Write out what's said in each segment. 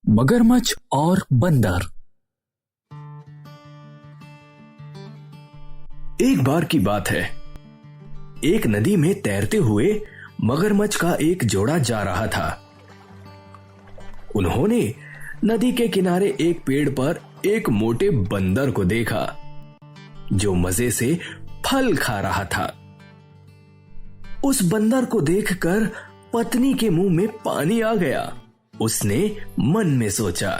मगरमच्छ और बंदर। एक बार की बात है, एक नदी में तैरते हुए मगरमच्छ का एक जोड़ा जा रहा था। उन्होंने नदी के किनारे एक पेड़ पर एक मोटे बंदर को देखा जो मजे से फल खा रहा था। उस बंदर को देखकर पत्नी के मुंह में पानी आ गया। उसने मन में सोचा,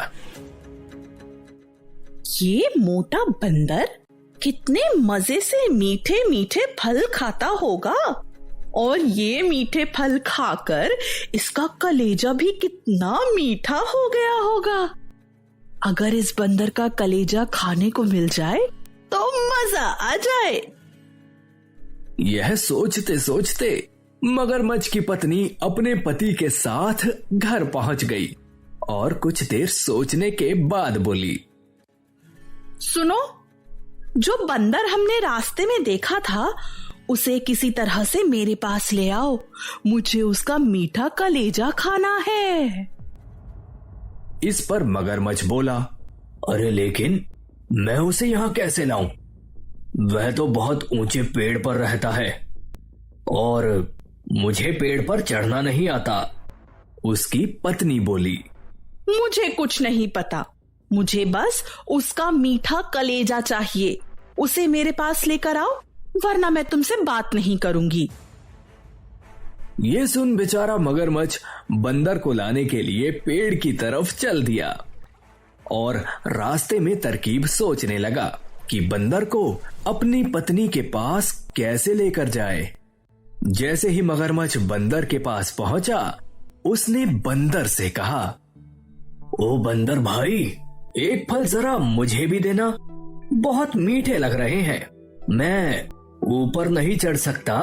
ये मोटा बंदर कितने मजे से मीठे मीठे फल खाता होगा और ये मीठे फल खाकर इसका कलेजा भी कितना मीठा हो गया होगा। अगर इस बंदर का कलेजा खाने को मिल जाए तो मजा आ जाए। यह सोचते सोचते मगरमच्छ की पत्नी अपने पति के साथ घर पहुंच गई और कुछ देर सोचने के बाद बोली, सुनो, जो बंदर हमने रास्ते में देखा था उसे किसी तरह से मेरे पास ले आओ। मुझे उसका मीठा कलेजा खाना है। इस पर मगरमच्छ बोला, अरे लेकिन मैं उसे यहाँ कैसे लाऊं? वह तो बहुत ऊंचे पेड़ पर रहता है और मुझे पेड़ पर चढ़ना नहीं आता। उसकी पत्नी बोली, मुझे कुछ नहीं पता, मुझे बस उसका मीठा कलेजा चाहिए। उसे मेरे पास लेकर आओ वरना मैं तुमसे बात नहीं करूंगी। ये सुन बेचारा मगरमच्छ बंदर को लाने के लिए पेड़ की तरफ चल दिया और रास्ते में तरकीब सोचने लगा कि बंदर को अपनी पत्नी के पास कैसे लेकर जाए। जैसे ही मगरमच्छ बंदर के पास पहुंचा, उसने बंदर से कहा, ओ बंदर भाई, एक फल जरा मुझे भी देना, बहुत मीठे लग रहे हैं। मैं ऊपर नहीं चढ़ सकता,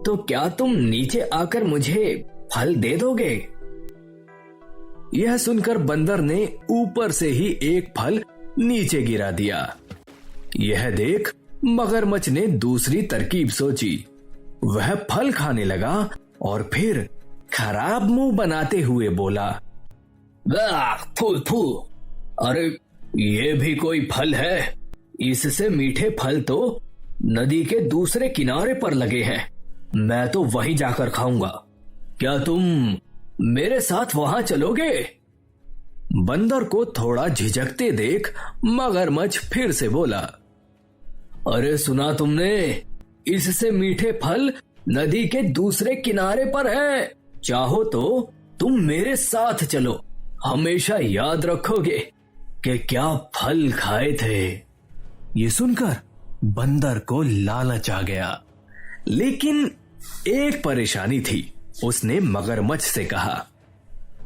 तो क्या तुम नीचे आकर मुझे फल दे दोगे? यह सुनकर बंदर ने ऊपर से ही एक फल नीचे गिरा दिया। यह देख मगरमच्छ ने दूसरी तरकीब सोची। वह फल खाने लगा और फिर खराब मुंह बनाते हुए बोला, थू थू, अरे ये भी कोई फल है? इससे मीठे फल तो नदी के दूसरे किनारे पर लगे हैं। मैं तो वहीं जाकर खाऊंगा। क्या तुम मेरे साथ वहां चलोगे? बंदर को थोड़ा झिझकते देख मगरमच्छ फिर से बोला, अरे सुना तुमने, इससे मीठे फल नदी के दूसरे किनारे पर हैं। चाहो तो तुम मेरे साथ चलो, हमेशा याद रखोगे कि क्या फल खाए थे। ये सुनकर बंदर को लालच आ गया, लेकिन एक परेशानी थी। उसने मगरमच्छ से कहा,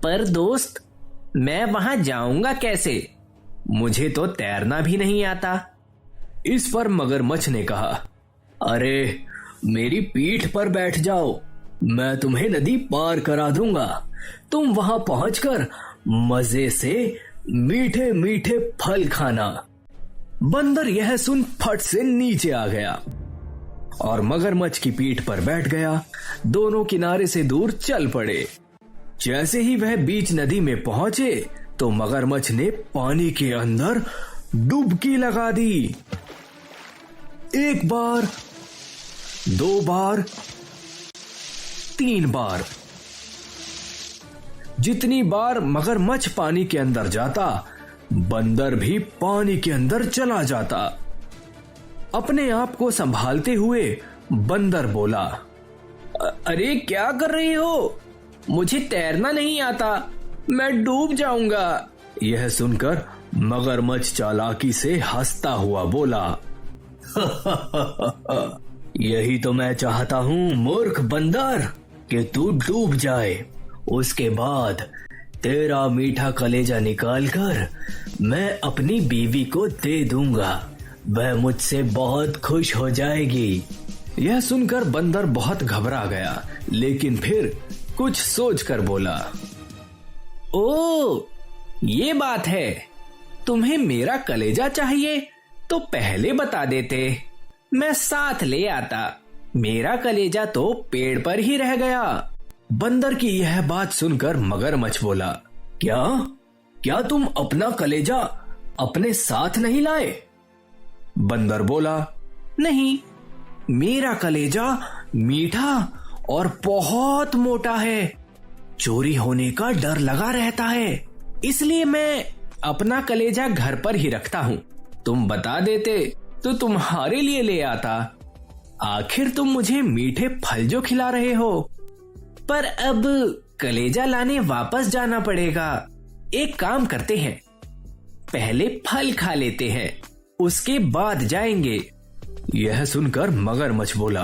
पर दोस्त, मैं वहां जाऊंगा कैसे? मुझे तो तैरना भी नहीं आता। इस पर मगरमच्छ ने कहा, अरे मेरी पीठ पर बैठ जाओ, मैं तुम्हें नदी पार करा दूंगा। तुम वहां पहुंचकर मजे से मीठे मीठे फल खाना। बंदर यह सुन फट से नीचे आ गया और मगरमच्छ की पीठ पर बैठ गया। दोनों किनारे से दूर चल पड़े। जैसे ही वह बीच नदी में पहुंचे तो मगरमच्छ ने पानी के अंदर डुबकी लगा दी। एक बार, दो बार, तीन बार। जितनी बार मगरमच्छ पानी के अंदर जाता, बंदर भी पानी के अंदर चला जाता। अपने आप को संभालते हुए बंदर बोला, अरे क्या कर रही हो? मुझे तैरना नहीं आता, मैं डूब जाऊंगा। यह सुनकर मगरमच्छ चालाकी से हंसता हुआ बोला, यही तो मैं चाहता हूँ मूर्ख बंदर, कि तू डूब जाए। उसके बाद तेरा मीठा कलेजा निकालकर मैं अपनी बीवी को दे दूंगा। वह मुझसे बहुत खुश हो जाएगी। यह सुनकर बंदर बहुत घबरा गया, लेकिन फिर कुछ सोचकर बोला, ओ, ये बात है। तुम्हें मेरा कलेजा चाहिए तो पहले बता देते, मैं साथ ले आता। मेरा कलेजा तो पेड़ पर ही रह गया। बंदर की यह बात सुनकर मगरमच्छ बोला, क्या क्या तुम अपना कलेजा अपने साथ नहीं लाए? बंदर बोला, नहीं, मेरा कलेजा मीठा और बहुत मोटा है। चोरी होने का डर लगा रहता है, इसलिए मैं अपना कलेजा घर पर ही रखता हूँ। तुम बता देते तो तुम्हारे लिए ले आता। आखिर तुम मुझे मीठे फल जो खिला रहे हो। पर अब कलेजा लाने वापस जाना पड़ेगा। एक काम करते हैं, पहले फल खा लेते हैं, उसके बाद जाएंगे। यह सुनकर मगरमच्छ बोला,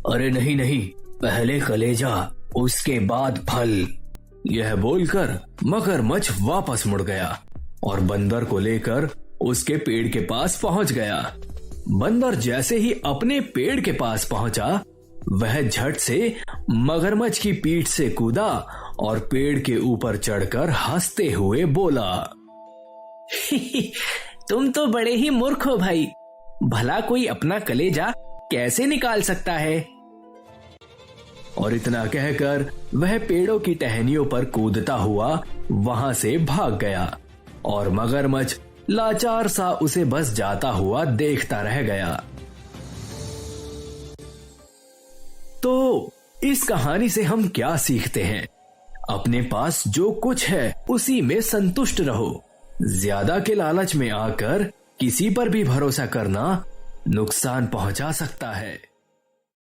अरे नहीं नहीं, पहले कलेजा उसके बाद फल। यह बोलकर मगरमच्छ वापस मुड़ गया और बंदर को लेकर उसके पेड़ के पास पहुंच गया। बंदर जैसे ही अपने पेड़ के पास पहुंचा, वह झट से मगरमच्छ की पीठ से कूदा और पेड़ के ऊपर चढ़कर हंसते हुए बोला, तुम तो बड़े ही मूर्ख हो भाई, भला कोई अपना कलेजा कैसे निकाल सकता है? और इतना कहकर वह पेड़ों की टहनियों पर कूदता हुआ वहां से भाग गया और मगरमच्छ लाचार सा उसे बस जाता हुआ देखता रह गया। तो इस कहानी से हम क्या सीखते हैं? अपने पास जो कुछ है उसी में संतुष्ट रहो। ज्यादा के लालच में आकर किसी पर भी भरोसा करना नुकसान पहुंचा सकता है।